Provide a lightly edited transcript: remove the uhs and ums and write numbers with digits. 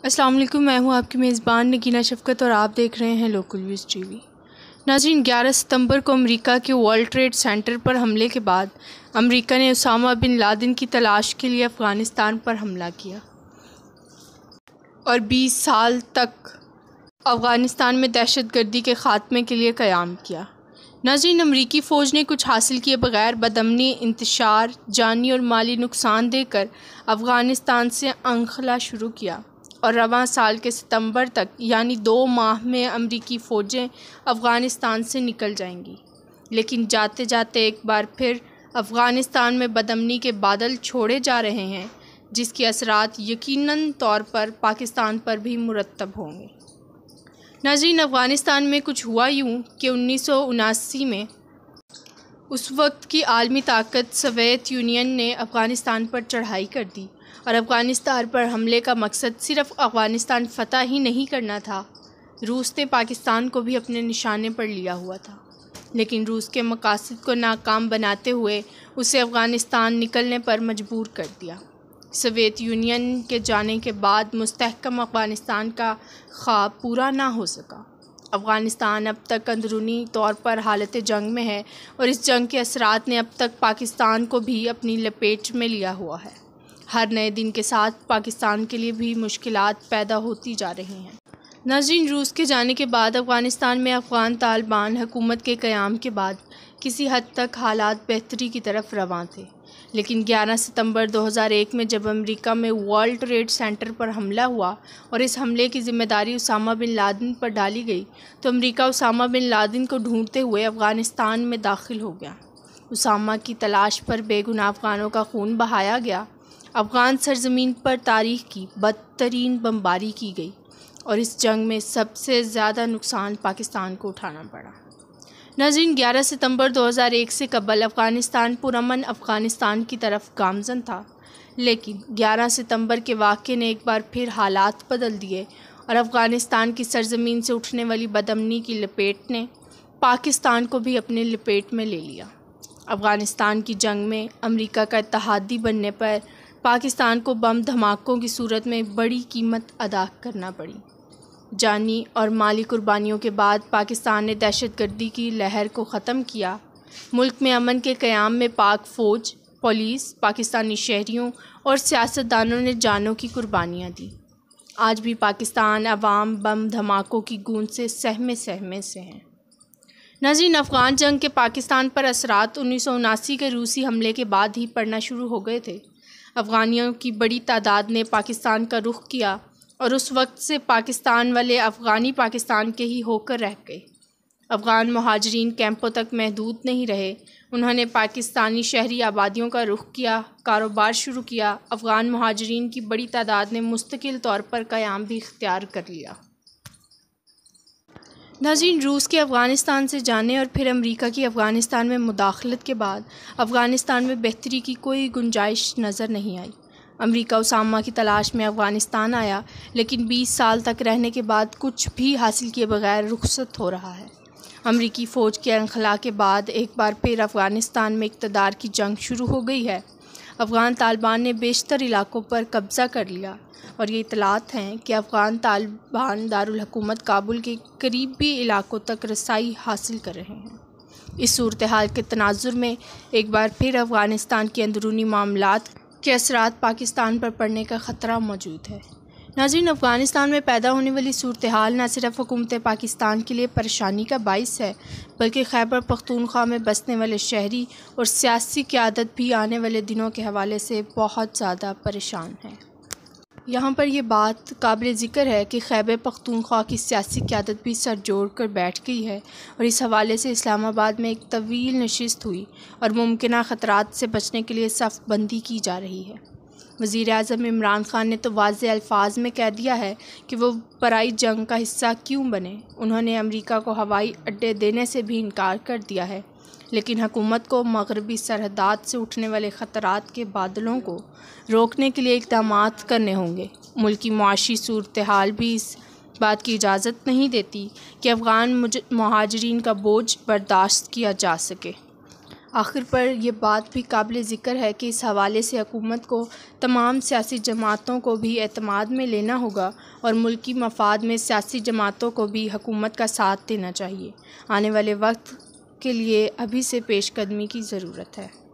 السلام علیکم، میں ہوں آپ کی میزبان نگینہ شفقت اور آپ دیکھ رہے ہیں لوکل ویوز ٹی وی۔ ناظرین، 11 ستمبر کو امریکہ کے ورلڈ ٹریڈ سینٹر پر حملے کے بعد امریکہ نے اسامہ بن لادن کی تلاش کے لیے افغانستان پر حملہ کیا اور 20 سال تک افغانستان میں دہشت گردی کے خاتمے کے لیے قیام کیا۔ ناظرین، امریکی فوج نے کچھ حاصل کیے بغیر بدامنی، انتشار، جانی اور مالی نقصان دے کر افغانستان سے انخلا شروع کیا اور رواں سال کے ستمبر تک یعنی 2 ماہ میں امریکی فوجیں افغانستان سے نکل جائیں گی، لیکن جاتے جاتے ایک بار پھر افغانستان میں بدامنی کے بادل چھوڑے جا رہے ہیں، جس کے اثرات یقیناً طور پر پاکستان پر بھی مرتب ہوں گے۔ ناظرین، افغانستان میں کچھ ہوا یوں کہ 1979 میں اس وقت کی عالمی طاقت سوویت یونین نے افغانستان پر چڑھائی کر دی اور افغانستان پر حملے کا مقصد صرف افغانستان فتح ہی نہیں کرنا تھا، روس نے پاکستان کو بھی اپنے نشانے پر لیا ہوا تھا، لیکن روس کے مقاصد کو ناکام بناتے ہوئے اسے افغانستان نکلنے پر مجبور کر دیا۔ سوویت یونین کے جانے کے بعد مستحکم افغانستان کا خواب پورا نہ ہو سکا۔ افغانستان اب تک اندرونی طور پر حالت جنگ میں ہے اور اس جنگ کے اثرات نے اب تک پاکستان کو بھی اپنی لپیٹ میں لیا ہوا ہے۔ ہر نئے دن کے ساتھ پاکستان کے لیے بھی مشکلات پیدا ہوتی جا رہی ہیں۔ ناظرین، روس کے جانے کے بعد افغانستان میں افغان طالبان حکومت کے قیام کے بعد کسی حد تک حالات بہتری کی طرف رواں تھے، لیکن 11 ستمبر 2001 میں جب امریکہ میں ورلڈ ٹریڈ سینٹر پر حملہ ہوا اور اس حملے کی ذمہ داری اسامہ بن لادن پر ڈالی گئی تو امریکہ اسامہ بن لادن کو ڈھونڈتے ہوئے افغانستان میں داخل ہو گیا۔ اسامہ کی تلاش پر بے گناہ افغانوں کا خون بہایا گیا، افغان سرزمین پر تاریخ کی بدترین بمباری کی گئی اور اس جنگ میں سب سے زیادہ نقصان پاکستان کو اٹھانا پڑا۔ ناظرین، 11 ستمبر 2001 سے قبل افغانستان پرامن افغانستان کی طرف گامزن تھا، لیکن 11 ستمبر کے واقعے نے ایک بار پھر حالات بدل دیے اور افغانستان کی سرزمین سے اٹھنے والی بدامنی کی لپیٹ نے پاکستان کو بھی اپنے لپیٹ میں لے لیا۔ افغانستان کی جنگ میں امریکہ کا اتحادی بننے پر پاکستان کو بم دھماکوں کی صورت میں بڑی قیمت ادا کرنا پڑی۔ جانی اور مالی قربانیوں کے بعد پاکستان نے دہشت گردی کی لہر کو ختم کیا۔ ملک میں امن کے قیام میں پاک فوج، پولیس، پاکستانی شہریوں اور سیاستدانوں نے جانوں کی قربانیاں دیں۔ آج بھی پاکستان عوام بم دھماکوں کی گونج سے سہمے سے ہیں۔ ناظرین، افغان جنگ کے پاکستان پر اثرات 1979 کے روسی حملے کے بعد ہی پڑنا شروع ہو گئے تھے۔ افغانیوں کی بڑی تعداد نے پاکستان کا رخ کیا اور اس وقت سے پاکستان والے افغانی پاکستان کے ہی ہو کر رہ گئے۔ افغان مہاجرین کیمپوں تک محدود نہیں رہے، انہوں نے پاکستانی شہری آبادیوں کا رخ کیا، کاروبار شروع کیا۔ افغان مہاجرین کی بڑی تعداد نے مستقل طور پر قیام بھی اختیار کر لیا۔ ناظرین، روس کے افغانستان سے جانے اور پھر امریکہ کی افغانستان میں مداخلت کے بعد افغانستان میں بہتری کی کوئی گنجائش نظر نہیں آئی۔ امریکہ اسامہ کی تلاش میں افغانستان آیا، لیکن 20 سال تک رہنے کے بعد کچھ بھی حاصل کیے بغیر رخصت ہو رہا ہے۔ امریکی فوج کے انخلا کے بعد ایک بار پھر افغانستان میں اقتدار کی جنگ شروع ہو گئی ہے۔ افغان طالبان نے بیشتر علاقوں پر قبضہ کر لیا اور یہ اطلاعات ہیں کہ افغان طالبان دارالحکومت کابل کے قریبی علاقوں تک رسائی حاصل کر رہے ہیں۔ اس صورتحال کے تناظر میں ایک بار پھر افغانستان کے اندرونی معاملات کے اثرات پاکستان پر پڑنے کا خطرہ موجود ہے۔ ناظرین، افغانستان میں پیدا ہونے والی صورتحال نہ صرف حکومت پاکستان کے لیے پریشانی کا باعث ہے، بلکہ خیبر پختونخوا میں بسنے والے شہری اور سیاسی قیادت بھی آنے والے دنوں کے حوالے سے بہت زیادہ پریشان ہے۔ یہاں پر یہ بات قابل ذکر ہے کہ خیبر پختونخوا کی سیاسی قیادت بھی سر جوڑ کر بیٹھ گئی ہے اور اس حوالے سے اسلام آباد میں ایک طویل نشست ہوئی اور ممکنہ خطرات سے بچنے کے لیے صف بندی کی جا رہی ہے۔ وزیر اعظم عمران خان نے تو واضح الفاظ میں کہہ دیا ہے کہ وہ پرائی جنگ کا حصہ کیوں بنے۔ انہوں نے امریکہ کو ہوائی اڈے دینے سے بھی انکار کر دیا ہے، لیکن حکومت کو مغربی سرحدات سے اٹھنے والے خطرات کے بادلوں کو روکنے کے لیے اقدامات کرنے ہوں گے۔ ملکی معاشی صورتحال بھی اس بات کی اجازت نہیں دیتی کہ افغان مہاجرین کا بوجھ برداشت کیا جا سکے۔ آخر پر یہ بات بھی قابل ذکر ہے کہ اس حوالے سے حکومت کو تمام سیاسی جماعتوں کو بھی اعتماد میں لینا ہوگا اور ملکی مفاد میں سیاسی جماعتوں کو بھی حکومت کا ساتھ دینا چاہیے۔ آنے والے وقت کے لیے ابھی سے پیش قدمی کی ضرورت ہے۔